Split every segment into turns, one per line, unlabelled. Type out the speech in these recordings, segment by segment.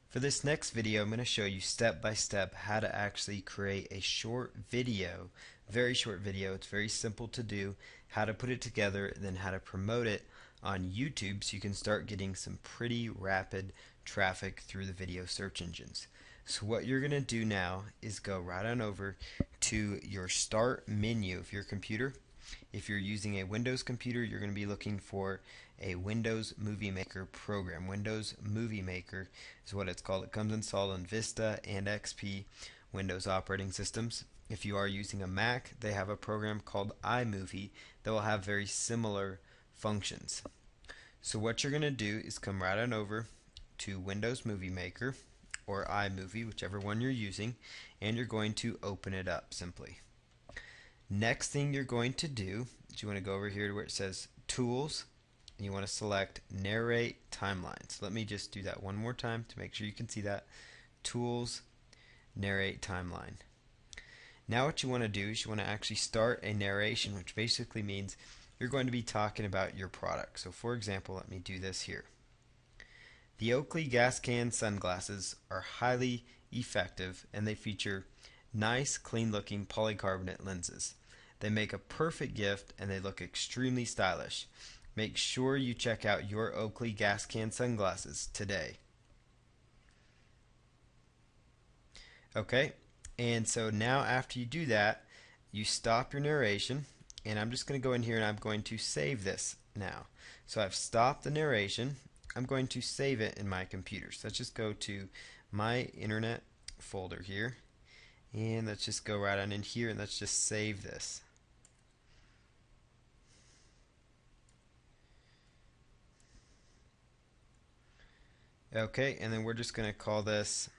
For this next video, I'm going to show you step by step how to actually create a short video, very short video. It's very simple to do, how to put it together, and then how to promote it on YouTube so you can start getting some pretty rapid traffic through the video search engines. So what you're going to do now is go right on over to your start menu of your computer. If you're using a Windows computer, you're going to be looking for a Windows Movie Maker program. Windows Movie Maker is what it's called. It comes installed on Vista and XP Windows operating systems. If you are using a Mac, they have a program called iMovie that will have very similar functions. So what you're going to do is come right on over to Windows Movie Maker or iMovie, whichever one you're using, and you're going to open it up simply. Next thing you're going to do is you want to go over here to where it says Tools, and you want to select Narrate Timeline. So let me just do that one more time to make sure you can see that. Tools, Narrate Timeline. Now what you want to do is you want to actually start a narration, which basically means you're going to be talking about your product. So for example, let me do this here. The Oakley gas can sunglasses are highly effective and they feature nice, clean looking polycarbonate lenses. They make a perfect gift and they look extremely stylish. Make sure you check out your Oakley gas can sunglasses today. Okay, and so now after you do that, you stop your narration, and I'm just going to go in here and I'm going to save this now. So I've stopped the narration. I'm going to save it in my computer. So let's just go to my internet folder here, and let's just go right on in here and let's just save this. Okay, and then we're just going to call this,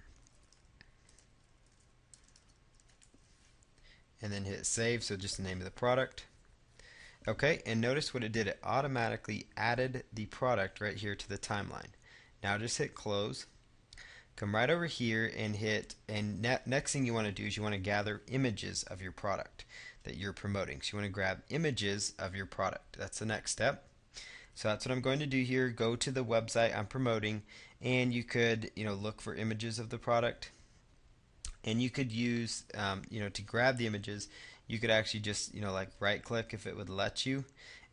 and then hit save, so just the name of the product. Okay, and notice what it did. It automatically added the product right here to the timeline. Now just hit close. Come right over here and hit, and next thing you want to do is you want to gather images of your product that you're promoting. So you want to grab images of your product. That's the next step. So that's what I'm going to do here. Go to the website I'm promoting, and you could, look for images of the product. And you could use, to grab the images, you could actually just, like right click if it would let you,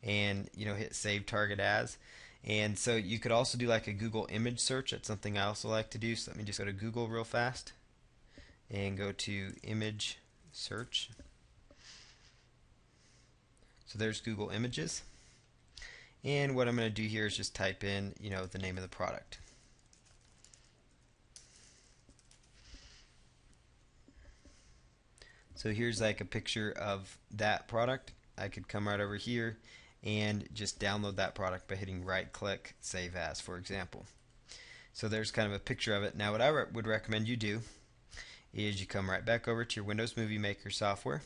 and, hit save target as. And so you could also do like a Google image search. That's something I also like to do. So let me just go to Google real fast and go to image search. So there's Google Images. And what I'm going to do here is just type in, the name of the product. So here's like a picture of that product. I could come right over here and just download that product by hitting right click, save as, for example. So there's kind of a picture of it. Now what I would recommend you do is you come right back over to your Windows Movie Maker software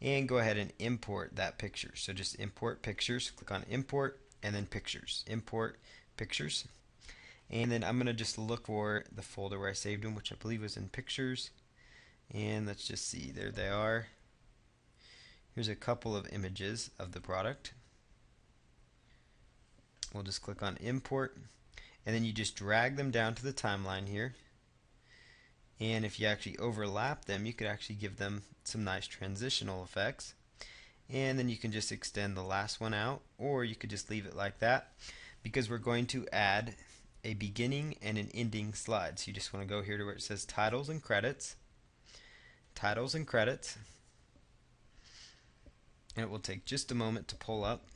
and go ahead and import that picture. So just import pictures, click on import and then pictures, import pictures. And then I'm going to just look for the folder where I saved them, which I believe was in pictures. And let's just see, there they are. Here's a couple of images of the product. We'll just click on import, and then you just drag them down to the timeline here. And if you actually overlap them, you could actually give them some nice transitional effects. And then you can just extend the last one out, or you could just leave it like that, because we're going to add a beginning and an ending slide. So you just want to go here to where it says titles and credits. Titles and credits, and it will take just a moment to pull up.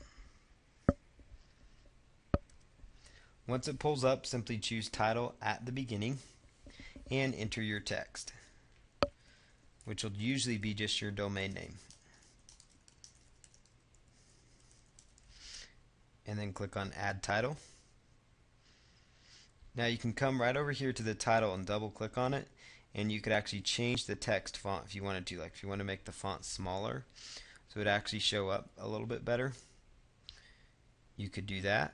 Once it pulls up, simply choose title at the beginning and enter your text, which will usually be just your domain name. And then click on add title. Now you can come right over here to the title and double click on it, and you could actually change the text font if you wanted to. Like if you want to make the font smaller so it actually show up a little bit better, you could do that.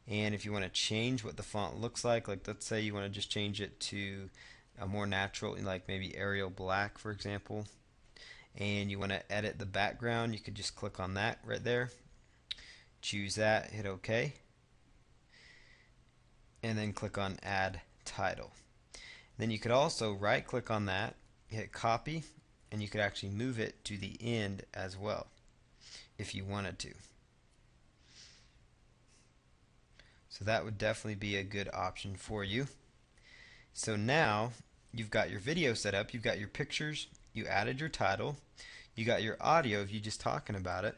And if you want to change what the font looks like let's say you want to just change it to a more natural, like maybe Arial black for example, and you want to edit the background, you could just click on that right there, choose that, hit OK, and then click on add title. Then you could also right click on that, hit copy, and you could actually move it to the end as well if you wanted to. So that would definitely be a good option for you. So now you've got your video set up, you've got your pictures, you added your title, you got your audio of you just talking about it.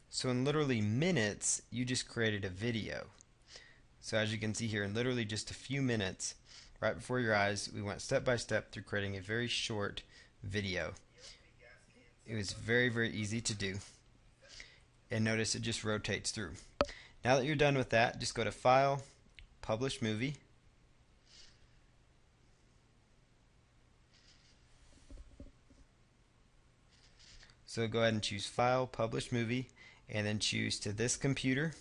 So in literally minutes, you just created a video. So as you can see here, in literally just a few minutes, right before your eyes, we went step by step through creating a very short video. It was very, very easy to do. And notice it just rotates through. Now that you're done with that, just go to File, Publish Movie. So go ahead and choose File, Publish Movie, and then choose to this computer.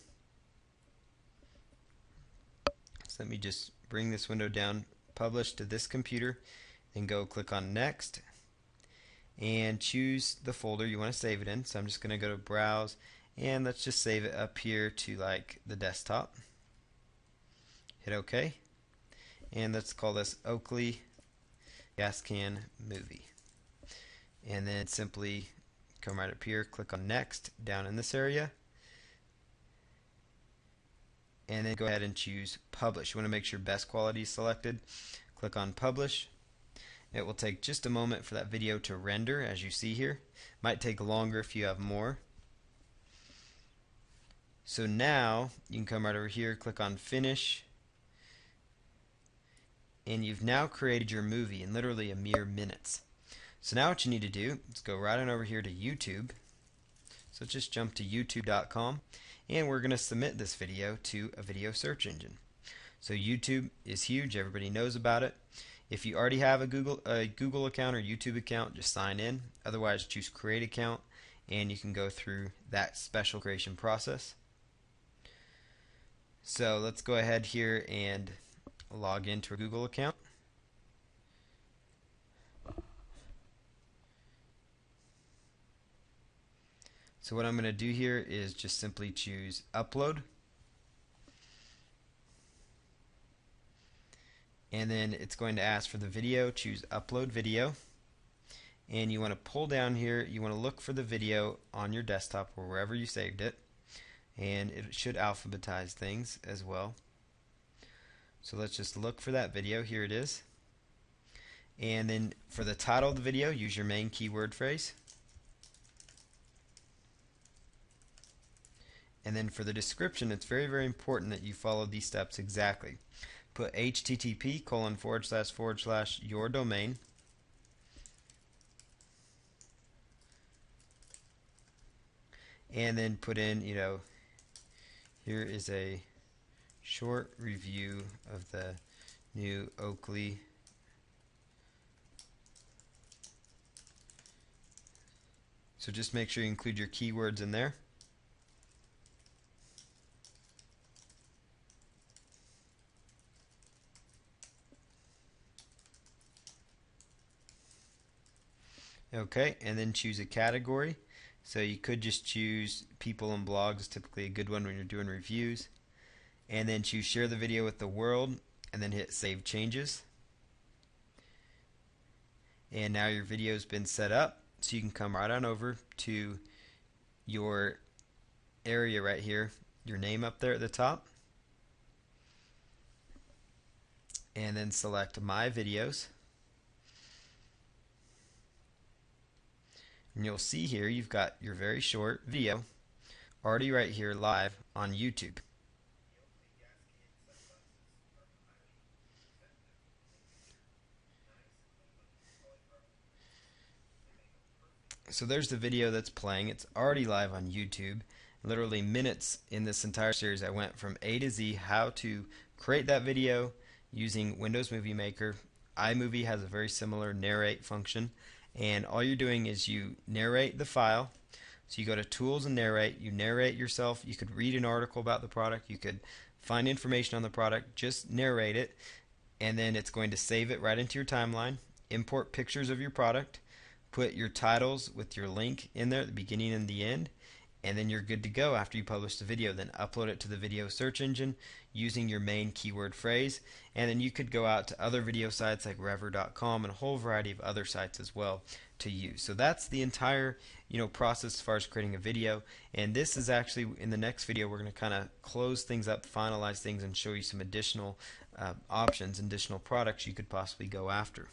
So let me just bring this window down, publish to this computer, then go click on Next, and choose the folder you want to save it in. So I'm just going to go to Browse, and let's just save it up here to like the desktop. Hit OK, and let's call this Oakley Gas Can Movie. And then simply come right up here, click on Next down in this area, and then go ahead and choose Publish. You want to make sure best quality is selected. Click on Publish. It will take just a moment for that video to render, as you see here. Might take longer if you have more. So now you can come right over here, click on Finish, and you've now created your movie in literally a mere minutes. So now what you need to do is go right on over here to YouTube. So just jump to youtube.com, and we're going to submit this video to a video search engine. So YouTube is huge, everybody knows about it. If you already have a Google account or YouTube account, just sign in. Otherwise, choose Create Account, and you can go through that special creation process. So let's go ahead here and log into a Google account. So what I'm going to do here is just simply choose Upload. And then it's going to ask for the video. Choose Upload Video. And you want to pull down here. You want to look for the video on your desktop or wherever you saved it. And it should alphabetize things as well. So let's just look for that video. Here it is. And then for the title of the video, use your main keyword phrase. And then for the description, it's very, very important that you follow these steps exactly. Put http:// your domain. And then put in, here is a short review of the new Oakley So just make sure you include your keywords in there. Okay, and then choose a category. So you could just choose people and blogs, typically a good one when you're doing reviews. And then choose share the video with the world, and then hit save changes. And now your video's been set up, so you can come right on over to your area right here, your name up there at the top, and then select My Videos. And you'll see here you've got your very short video already right here live on YouTube. So there's the video that's playing. It's already live on YouTube. Literally minutes in this entire series, I went from A to Z how to create that video using Windows Movie Maker. iMovie has a very similar narrate function, and all you're doing is you narrate the file. So you go to Tools and Narrate, you narrate yourself. You could read an article about the product, you could find information on the product, just narrate it, and then it's going to save it right into your timeline. Import pictures of your product, put your titles with your link in there at the beginning and the end, and then you're good to go after you publish the video. Then upload it to the video search engine using your main keyword phrase, and then you could go out to other video sites like Rever.com and a whole variety of other sites as well to use. So that's the entire process as far as creating a video. And this is actually, in the next video, we're going to kind of close things up, finalize things, and show you some additional options, additional products you could possibly go after.